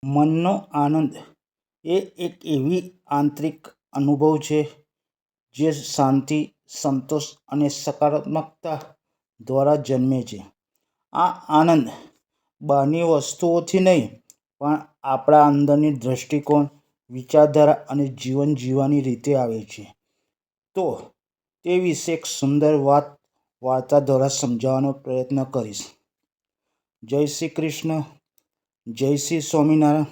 મનનો આનંદ એ એક એવી આંતરિક અનુભવ છે જે શાંતિ, સંતોષ અને સકારાત્મકતા દ્વારા જન્મે છે. આ આનંદ બહારની વસ્તુઓથી નહીં, પણ આપણા અંદરની દૃષ્ટિકોણ, વિચારધારા અને જીવન જીવવાની રીતે આવે છે. તો તે વિશે એક સુંદર વાર્તા દ્વારા સમજાવવાનો પ્રયત્ન કરીશ. જય શ્રી કૃષ્ણ, જય શ્રી સ્વામિનારાયણ.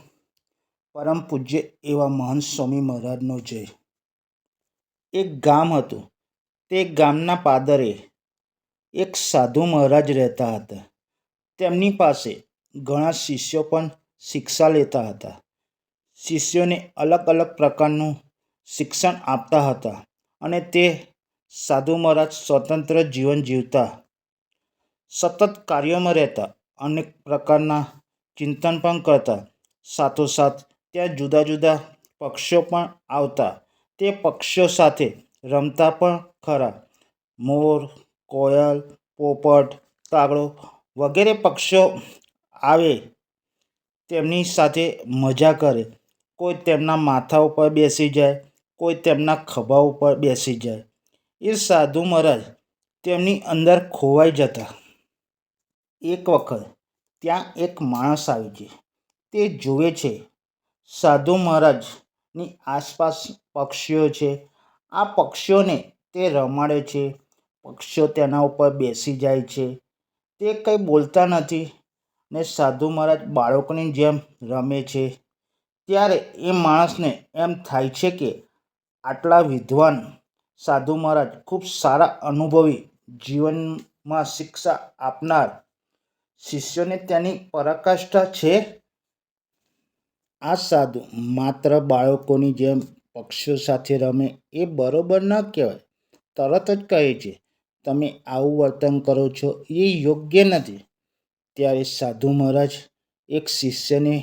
પરમ પૂજ્ય એવા મહાન સ્વામી મહારાજનો જય. એક ગામ હતું. તે ગામના પાદરે એક સાધુ મહારાજ રહેતા હતા. તેમની પાસે ઘણા શિષ્યો પણ શિક્ષા લેતા હતા. શિષ્યોને અલગ અલગ પ્રકારનું શિક્ષણ આપતા હતા અને તે સાધુ મહારાજ સ્વતંત્ર જીવન જીવતા, સતત કાર્યોમાં રહેતા, અનેક પ્રકારના ચિંતન પણ કરતા. સાથોસાથ ત્યાં જુદા જુદા પક્ષીઓ પણ આવતા. તે પક્ષીઓ સાથે રમતા પણ ખરા. મોર, કોયલ, પોપટ, કાગડો વગેરે પક્ષીઓ આવે તેમની સાથે મજા કરે. કોઈ તેમના માથા ઉપર બેસી જાય, કોઈ તેમના ખભા ઉપર બેસી જાય. એ સાધુ મહારાજ તેમની અંદર ખોવાઈ જતા. એક વખત ત્યાં એક માણસ આવે છે. તે જુએ છે સાધુ મહારાજની આસપાસ પક્ષીઓ છે. આ પક્ષીઓને તે રમાડે છે. પક્ષીઓ તેના ઉપર બેસી જાય છે. તે કંઈ બોલતા નથી ને સાધુ મહારાજ બાળકોની જેમ રમે છે. ત્યારે એ માણસને એમ થાય છે કે આટલા વિદ્વાન સાધુ મહારાજ, ખૂબ સારા અનુભવી, જીવનમાં શિક્ષા આપનાર શિષ્યોને તેની પરાકાષ્ઠા છે. આ સાધુ માત્ર બાળકોની જેમ પક્ષીઓ સાથે રમે એ બરોબર ન કહેવાય. તરત જ કહે છે, તમે આવું વર્તન કરો છો એ યોગ્ય નથી. ત્યારે સાધુ મહારાજ એક શિષ્યને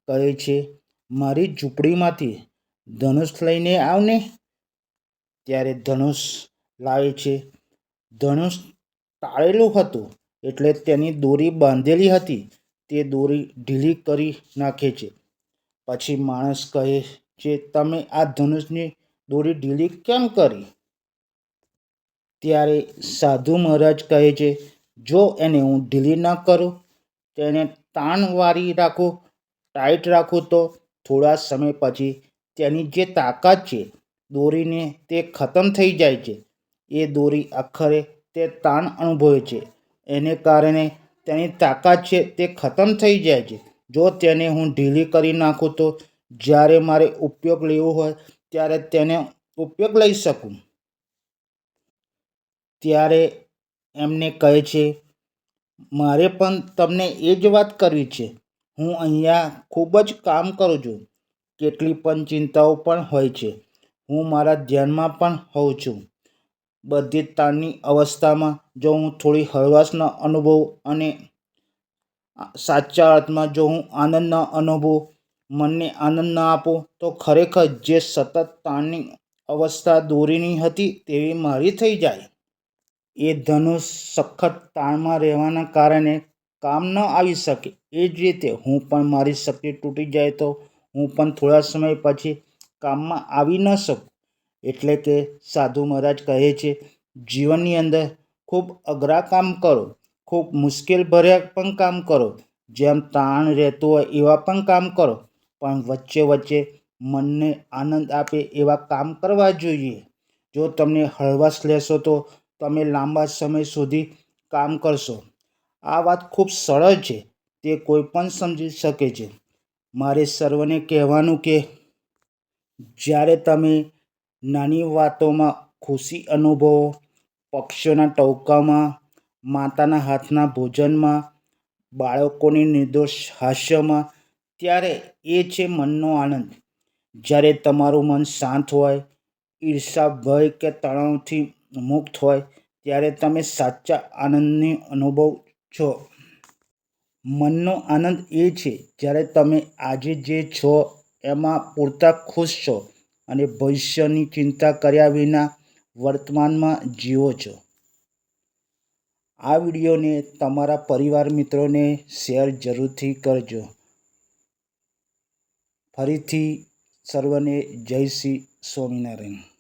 કહે છે, મારી ઝૂંપડીમાંથી ધનુષ લઈને આવને. ત્યારે ધનુષ લાવે છે. ધનુષ તાળેલું હતું એટલે તેની દોરી બાંધેલી હતી. તે દોરી ઢીલી કરી નાખે છે. પછી માણસ કહે છે, તમે આ ધનુષની દોરી ઢીલી કેમ કરી? ત્યારે સાધુ મહારાજ કહે છે, જો એને હું ઢીલી ન કરું, તેને તાણવાળી રાખું, ટાઈટ રાખું તો થોડા સમય પછી તેની જે તાકાત છે દોરીને તે ખતમ થઈ જાય છે. એ દોરી આખરે તે તાણ અનુભવે છે. એને કારણે તેની તાકાત છે તે ખતમ થઈ જાય છે. જો તેને હું ઢીલી કરી નાખું તો જ્યારે મારે ઉપયોગ લેવો હોય ત્યારે તેનો ઉપયોગ લઈ શકું. ત્યારે એમને કહે છે, મારે પણ તમને એ જ વાત કરવી છે. હું અહીંયા ખૂબ જ કામ કરું છું. કેટલી પણ ચિંતાઓ પણ હોય છે. હું મારા ધ્યાનમાં પણ હોઉં છું. બધી તાણની અવસ્થામાં જો હું થોડી હળવાશનો અનુભવું અને સાચા અર્થમાં જો હું આનંદ ન અનુભવું, મનને આનંદ ન આપું, તો ખરેખર જે સતત તાણની અવસ્થા દોરીની હતી તેવી મારી થઈ જાય. એ ધનુષ સખત તાણમાં રહેવાના કારણે કામ ન આવી શકે. એ જ રીતે હું પણ મારી શક્તિ તૂટી જાય તો હું પણ થોડા સમય પછી કામમાં આવી ન શકું. એટલે કે સાધુ મહારાજ કહે છે, જીવનની અંદર ખૂબ અઘરા કામ કરો, ખૂબ મુશ્કેલ ભર્યા પણ કામ કરો, જેમ તાણ રહેતું હોય એવા પણ કામ કરો, પણ વચ્ચે વચ્ચે મનને આનંદ આપે એવા કામ કરવા જોઈએ. જો તમને હળવાશ લેશો તો તમે લાંબા સમય સુધી કામ કરશો. આ વાત ખૂબ સરળ છે, તે કોઈ પણ સમજી શકે છે. મારે સર્વને કહેવાનું કે જ્યારે તમે નાની વાતોમાં ખુશી અનુભવો, પક્ષીઓના ટહુકામાં, માતાના હાથના ભોજનમાં, બાળકોની નિર્દોષ હાસ્યમાં, ત્યારે એ છે મનનો આનંદ. જ્યારે તમારું મન શાંત હોય, ઈર્ષા, ભય કે તણાવથી મુક્ત હોય, ત્યારે તમે સાચા આનંદનો અનુભવ છો. મનનો આનંદ એ છે જ્યારે તમે આજે જે છો એમાં પૂરતા ખુશ છો અને ભવિષ્યની ચિંતા કર્યા વિના વર્તમાનમાં જીવો છો. આ વિડીયોને તમારા પરિવાર મિત્રોને શેર જરૂરથી કરજો. ફરીથી સર્વને જય શ્રી સ્વામિનારાયણ.